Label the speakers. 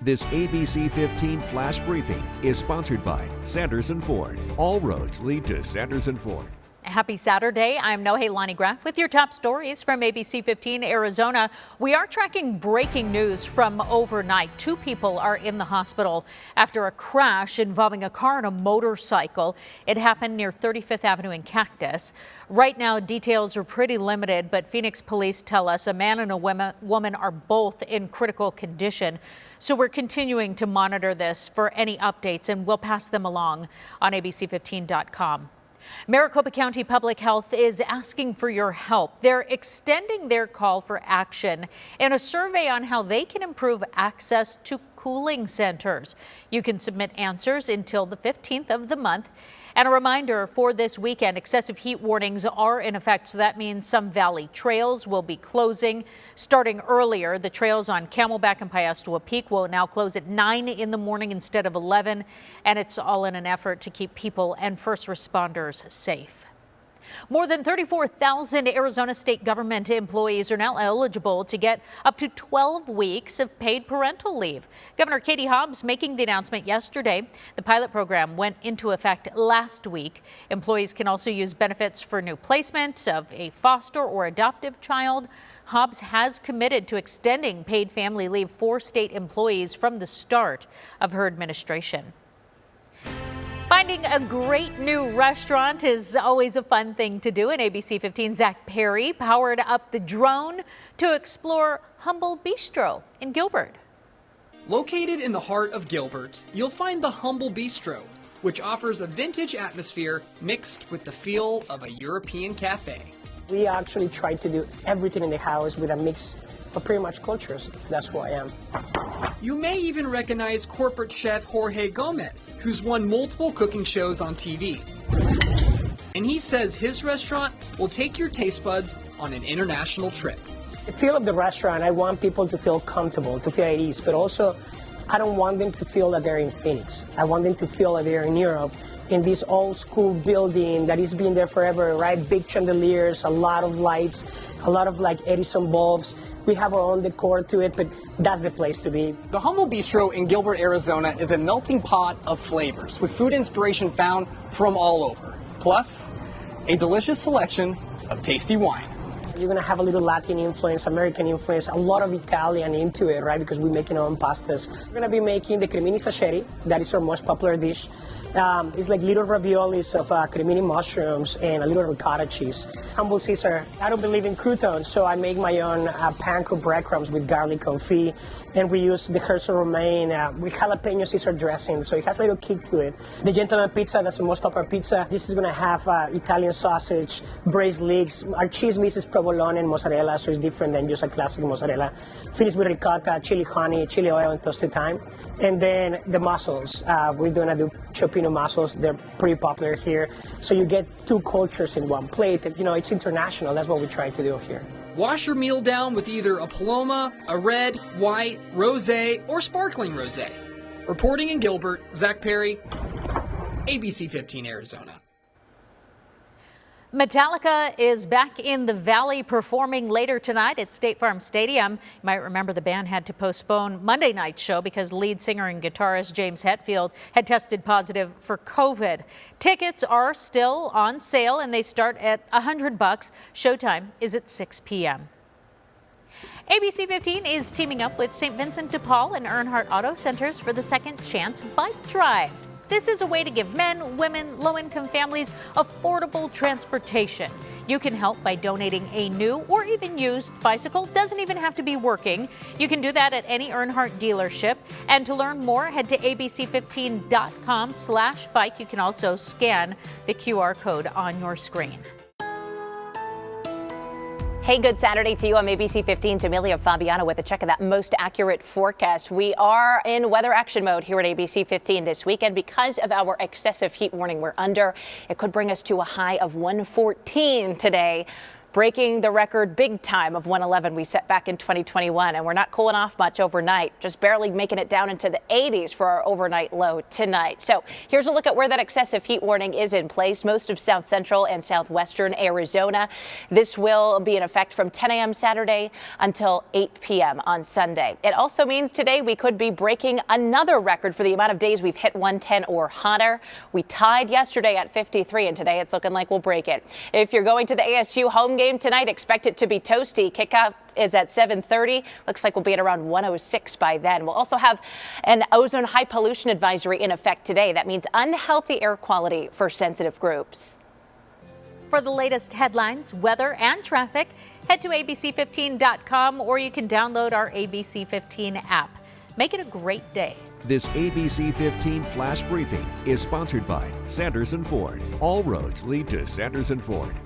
Speaker 1: This ABC15 Flash Briefing is sponsored by Sanderson Ford. All roads lead to Sanderson Ford.
Speaker 2: Happy Saturday. I'm Nohe Graf with your top stories from ABC15 Arizona. We are tracking breaking news from overnight. 2 people are in the hospital after a crash involving a car and a motorcycle. It happened near 35th Avenue in Cactus. Right now, details are pretty limited, but Phoenix police tell us a man and a woman are both in critical condition. So we're continuing to monitor this for any updates, and we'll pass them along on ABC15.com. Maricopa County Public Health is asking for your help. They're extending their call for action in a survey on how they can improve access to cooling centers. You can submit answers until the 15th of the month. And a reminder, for this weekend, excessive heat warnings are in effect, so that means some valley trails will be closing starting earlier. The trails on Camelback and Piestewa Peak will now close at 9 in the morning instead of 11, and it's all in an effort to keep people and first responders safe. More than 34,000 Arizona state government employees are now eligible to get up to 12 weeks of paid parental leave. Governor Katie Hobbs making the announcement yesterday. The pilot program went into effect last week. Employees can also use benefits for new placement of a foster or adoptive child. Hobbs has committed to extending paid family leave for state employees from the start of her administration. Finding a great new restaurant is always a fun thing to do. In ABC 15, Zach Perry powered up the drone to explore Humble Bistro in Gilbert.
Speaker 3: Located in the heart of Gilbert, you'll find the Humble Bistro, which offers a vintage atmosphere mixed with the feel of a European cafe.
Speaker 4: We actually try to do everything in the house with a mix of pretty much cultures. That's who I am.
Speaker 3: You may even recognize corporate chef Jorge Gomez, who's won multiple cooking shows on TV. And he says his restaurant will take your taste buds on an international trip.
Speaker 4: The feel of the restaurant, I want people to feel comfortable, to feel at ease, but also I don't want them to feel that they're in Phoenix. I want them to feel that they're in Europe, in this old school building that has been there forever, right? Big chandeliers, a lot of lights, a lot of like Edison bulbs. We have our own decor to it, but that's the place to be.
Speaker 5: The Humble Bistro in Gilbert, Arizona is a melting pot of flavors with food inspiration found from all over. Plus, a delicious selection of tasty wine.
Speaker 4: You're going to have a little Latin influence, American influence, a lot of Italian into it, right? Because we're making our own pastas. We're going to be making the cremini saccheri. That is our most popular dish. It's like little raviolis of cremini mushrooms and a little ricotta cheese. Humble Caesar. I don't believe in croutons, so I make my own panko breadcrumbs with garlic confit. And we use the herbs of romaine with jalapeno Caesar dressing, so it has a little kick to it. The gentleman pizza, that's the most popular pizza. This is going to have Italian sausage, braised leeks. Our cheese mix is provolone and mozzarella, so it's different than just a classic mozzarella. Finished with ricotta, chili honey, chili oil, and toasted thyme. And then the mussels. We're going to do chopino mussels. They're pretty popular here. So you get 2 cultures in one plate. You know, it's international. That's what we try to do here.
Speaker 3: Wash your meal down with either a Paloma, a red, white, rosé, or sparkling rosé. Reporting in Gilbert, Zach Perry, ABC 15 Arizona.
Speaker 2: Metallica is back in the Valley performing later tonight at State Farm Stadium. You might remember the band had to postpone Monday night's show because lead singer and guitarist James Hetfield had tested positive for COVID. Tickets are still on sale and they start at $100. Showtime is at 6 p.m. ABC 15 is teaming up with St. Vincent de Paul and Earnhardt Auto Centers for the Second Chance Bike Drive. This is a way to give men, women, low-income families affordable transportation. You can help by donating a new or even used bicycle. Doesn't even have to be working. You can do that at any Earnhardt dealership. And to learn more, head to abc15.com/bike. You can also scan the QR code on your screen.
Speaker 6: Hey, good Saturday to you. I'm ABC 15's Amelia Fabiano with a check of that most accurate forecast. We are in weather action mode here at ABC 15 this weekend because of our excessive heat warning we're under. It could bring us to a high of 114 today. breaking the record big time of 111 we set back in 2021. And we're not cooling off much overnight, just barely making it down into the 80s for our overnight low tonight. So here's a look at where that excessive heat warning is in place. Most of south central and southwestern Arizona. This will be in effect from 10 a.m. Saturday until 8 p.m. on Sunday. It also means today we could be breaking another record for the amount of days we've hit 110 or hotter. We tied yesterday at 53, and today it's looking like we'll break it. If you're going to the ASU home game tonight, expect it to be toasty. Kickoff is at 7:30. Looks like we'll be at around 106 by then. We'll also have an ozone high pollution advisory in effect today. That means unhealthy air quality for sensitive groups.
Speaker 2: For the latest headlines, weather, and traffic, head to abc15.com or you can download our ABC15 app. Make it a great day.
Speaker 1: This ABC15 Flash Briefing is sponsored by Sanderson Ford. All roads lead to Sanderson Ford.